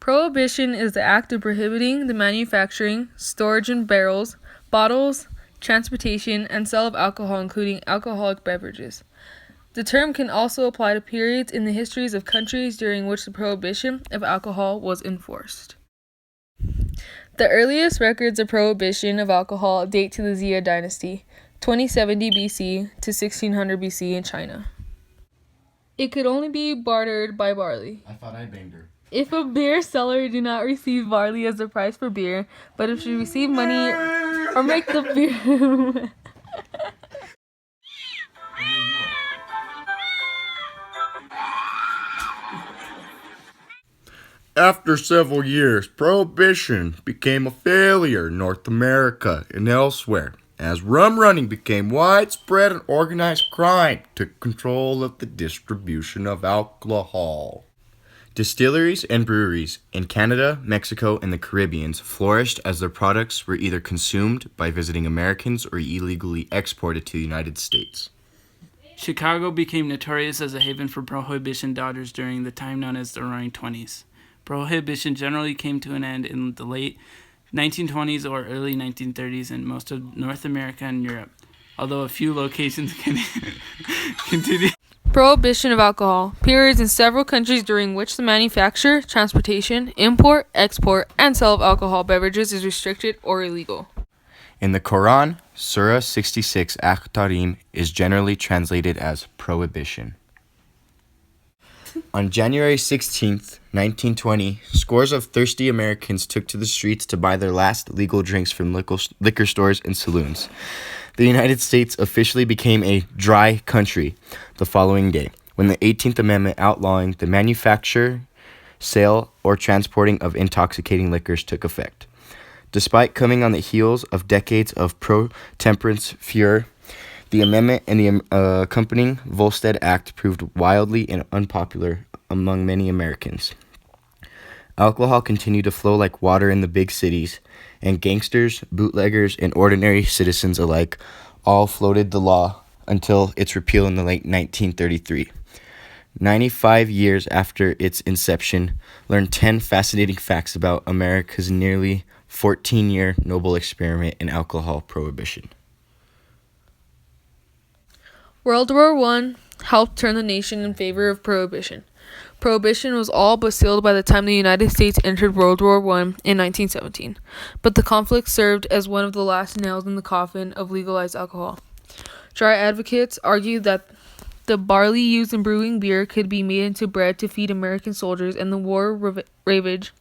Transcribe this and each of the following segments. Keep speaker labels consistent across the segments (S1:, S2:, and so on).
S1: Prohibition is the act of prohibiting the manufacturing, storage in barrels, bottles, transportation, and sale of alcohol, including alcoholic beverages. The term can also apply to periods in the histories of countries during which the prohibition of alcohol was enforced. The earliest records of prohibition of alcohol date to the Xia dynasty, 2070 BC to 1600 BC in China. It could only be bartered by barley.
S2: I thought I banged her.
S1: If a beer seller do not receive barley as the price for beer, but if she receive money or make the beer...
S2: After several years, Prohibition became a failure in North America and elsewhere, as rum running became widespread and organized crime took control of the distribution of alcohol. Distilleries and breweries in Canada, Mexico, and the Caribbean flourished as their products were either consumed by visiting Americans or illegally exported to the United States.
S3: Chicago became notorious as a haven for Prohibition dodgers during the time known as the Roaring Twenties. Prohibition generally came to an end in the late 1920s or early 1930s in most of North America and Europe, although a few locations continue.
S1: Prohibition of alcohol. Periods in several countries during which the manufacture, transportation, import, export, and sale of alcohol beverages is restricted or illegal.
S2: In the Quran, Surah 66 Tahrim is generally translated as prohibition. On January 16, 1920, scores of thirsty Americans took to the streets to buy their last legal drinks from liquor stores and saloons. The United States officially became a dry country the following day, when the 18th Amendment outlawing the manufacture, sale, or transporting of intoxicating liquors took effect. Despite coming on the heels of decades of pro-temperance furor, the amendment and the accompanying Volstead Act proved wildly unpopular among many Americans. Alcohol continued to flow like water in the big cities, and gangsters, bootleggers, and ordinary citizens alike all floated the law until its repeal in the late 1933. 95 years after its inception, learned 10 fascinating facts about America's nearly 14-year noble experiment in alcohol prohibition.
S1: World War I helped turn the nation in favor of prohibition. Prohibition was all but sealed by the time the United States entered World War I in 1917, but the conflict served as one of the last nails in the coffin of legalized alcohol. Dry advocates argued that the barley used in brewing beer could be made into bread to feed American soldiers, and the war ravaged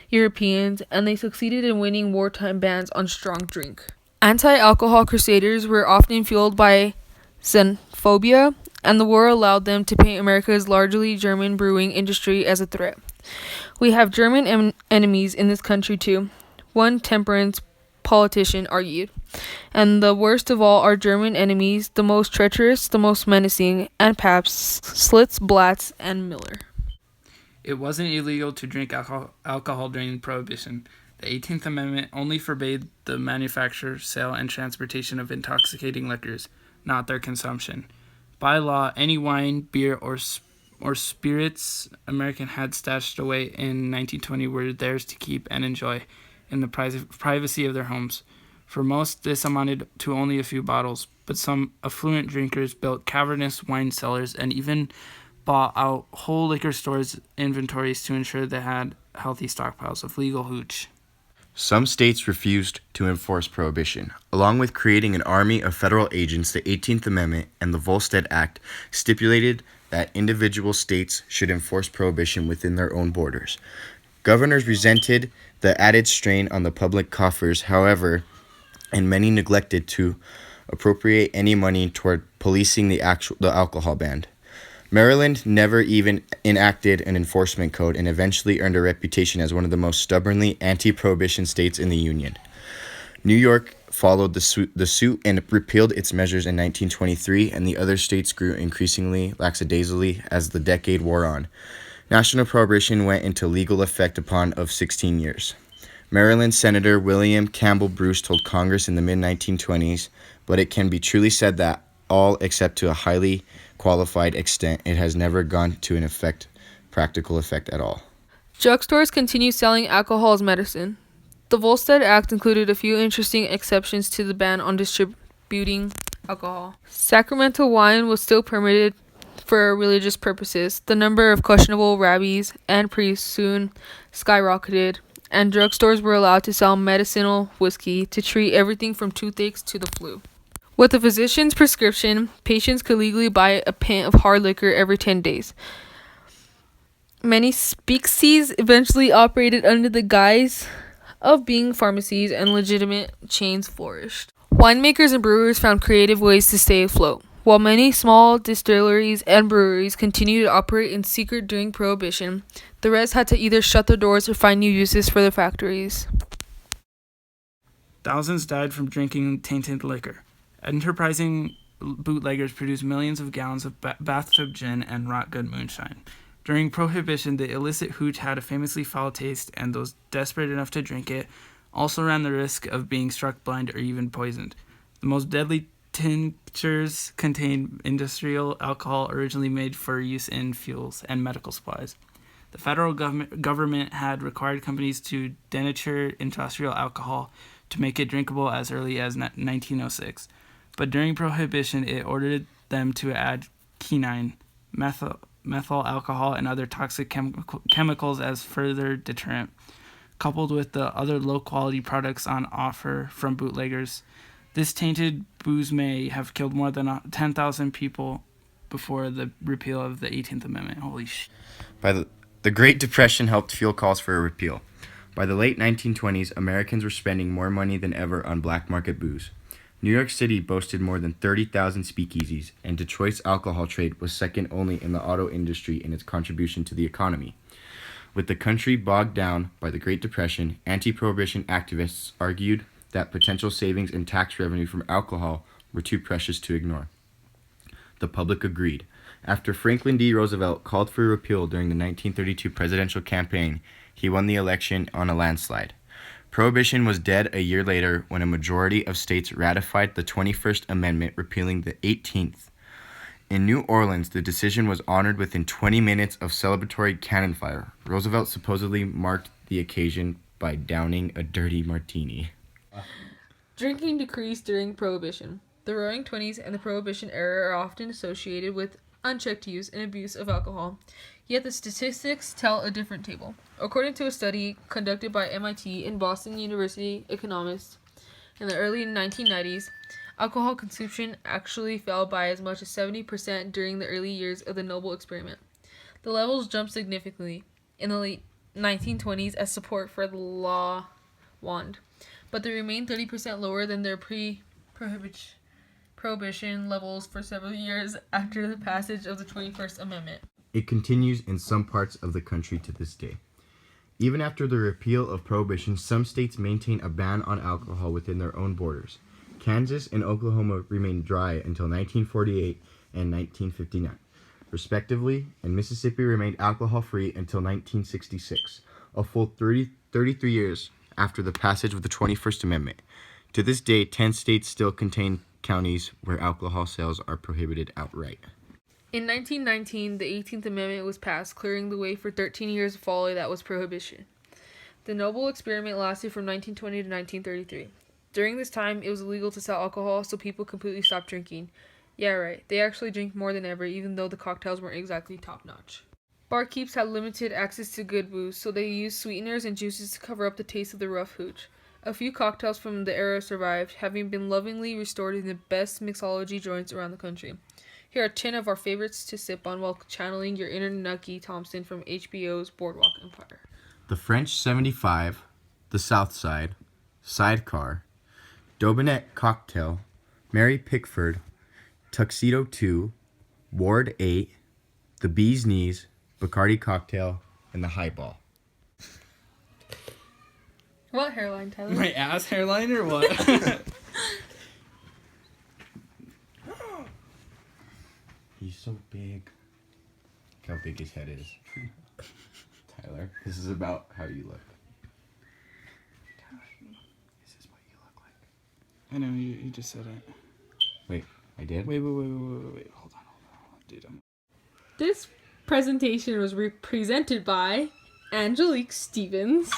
S1: Europeans, and they succeeded in winning wartime bans on strong drink. Anti-alcohol crusaders were often fueled by xenophobia, and the war allowed them to paint America's largely German brewing industry as a threat. We have German enemies in this country too, one temperance politician argued. And the worst of all are German enemies, the most treacherous, the most menacing, and Pabst, Schlitz, Blatz, and Miller.
S3: It wasn't illegal to drink alcohol during Prohibition. The 18th Amendment only forbade the manufacture, sale, and transportation of intoxicating liquors, not their consumption. By law, any wine, beer, or spirits American had stashed away in 1920 were theirs to keep and enjoy in the privacy of their homes. For most, this amounted to only a few bottles, but some affluent drinkers built cavernous wine cellars and even bought out whole liquor stores' inventories to ensure they had healthy stockpiles of legal hooch.
S2: Some states refused to enforce prohibition. Along with creating an army of federal agents, the 18th Amendment and the Volstead Act stipulated that individual states should enforce prohibition within their own borders. Governors resented the added strain on the public coffers, however, and many neglected to appropriate any money toward policing the alcohol ban. Maryland never even enacted an enforcement code and eventually earned a reputation as one of the most stubbornly anti-prohibition states in the Union. New York followed the suit and repealed its measures in 1923, and the other states grew increasingly lackadaisically as the decade wore on. National prohibition went into legal effect upon of 16 years. Maryland Senator William Campbell Bruce told Congress in the mid-1920s, but it can be truly said that all except to a highly qualified extent, it has never gone to an practical effect at all.
S1: Drugstores continue selling alcohol as medicine. The Volstead Act included a few interesting exceptions to the ban on distributing alcohol. Sacramental wine was still permitted for religious purposes. The number of questionable rabbis and priests soon skyrocketed, and drugstores were allowed to sell medicinal whiskey to treat everything from toothaches to the flu. With a physician's prescription, patients could legally buy a pint of hard liquor every 10 days. Many speakeasies eventually operated under the guise of being pharmacies, and legitimate chains flourished. Winemakers and brewers found creative ways to stay afloat. While many small distilleries and breweries continued to operate in secret during Prohibition, the rest had to either shut their doors or find new uses for their factories.
S3: Thousands died from drinking tainted liquor. Enterprising bootleggers produced millions of gallons of bathtub gin and rot good moonshine. During Prohibition, the illicit hooch had a famously foul taste, and those desperate enough to drink it also ran the risk of being struck blind or even poisoned. The most deadly tinctures contained industrial alcohol originally made for use in fuels and medical supplies. The federal government had required companies to denature industrial alcohol to make it drinkable as early as 1906. But during Prohibition, it ordered them to add quinine, methyl alcohol, and other toxic chemicals as further deterrent. Coupled with the other low-quality products on offer from bootleggers, this tainted booze may have killed more than 10,000 people before the repeal of the 18th Amendment. Holy shit.
S2: The Great Depression helped fuel calls for a repeal. By the late 1920s, Americans were spending more money than ever on black market booze. New York City boasted more than 30,000 speakeasies, and Detroit's alcohol trade was second only in the auto industry in its contribution to the economy. With the country bogged down by the Great Depression, anti-prohibition activists argued that potential savings in tax revenue from alcohol were too precious to ignore. The public agreed. After Franklin D. Roosevelt called for a repeal during the 1932 presidential campaign, he won the election on a landslide. Prohibition was dead a year later when a majority of states ratified the 21st Amendment, repealing the 18th. In New Orleans, the decision was honored within 20 minutes of celebratory cannon fire. Roosevelt supposedly marked the occasion by downing a dirty martini.
S1: Drinking decreased during Prohibition. The Roaring Twenties and the Prohibition era are often associated with unchecked use and abuse of alcohol, yet the statistics tell a different table. According to a study conducted by MIT and Boston University economists in the early 1990s, alcohol consumption actually fell by as much as 70% during the early years of the Noble experiment. The levels jumped significantly in the late 1920s as support for the law waned, but they remained 30% lower than their prohibition levels for several years after the passage of the 21st Amendment.
S2: It continues in some parts of the country to this day. Even after the repeal of Prohibition, some states maintain a ban on alcohol within their own borders. Kansas and Oklahoma remained dry until 1948 and 1959, respectively, and Mississippi remained alcohol-free until 1966, a full 33 years after the passage of the 21st Amendment. To this day, 10 states still contain counties where alcohol sales are prohibited outright.
S1: In 1919, the 18th Amendment was passed, clearing the way for 13 years of folly that was Prohibition. The Noble experiment lasted from 1920 to 1933. During this time, it was illegal to sell alcohol, so people completely stopped drinking. Yeah, right. They actually drink more than ever, even though the cocktails weren't exactly top-notch. Barkeeps had limited access to good booze, so they used sweeteners and juices to cover up the taste of the rough hooch. A few cocktails from the era survived, having been lovingly restored in the best mixology joints around the country. Here are 10 of our favorites to sip on while channeling your inner Nucky Thompson from HBO's Boardwalk Empire.
S2: The French 75, the South Side, Sidecar, Daubonnet Cocktail, Mary Pickford, Tuxedo 2, Ward 8, the Bee's Knees, Bacardi Cocktail, and the Highball.
S1: What hairline, Tyler?
S3: My ass hairline or what?
S2: He's so big. Look how big his head is. Tyler, this is about how you look. This is what you look like.
S3: I know, you just said it.
S2: Wait, I did?
S3: Wait. Hold on. Dude,
S1: This presentation was presented by Angelique Stevens.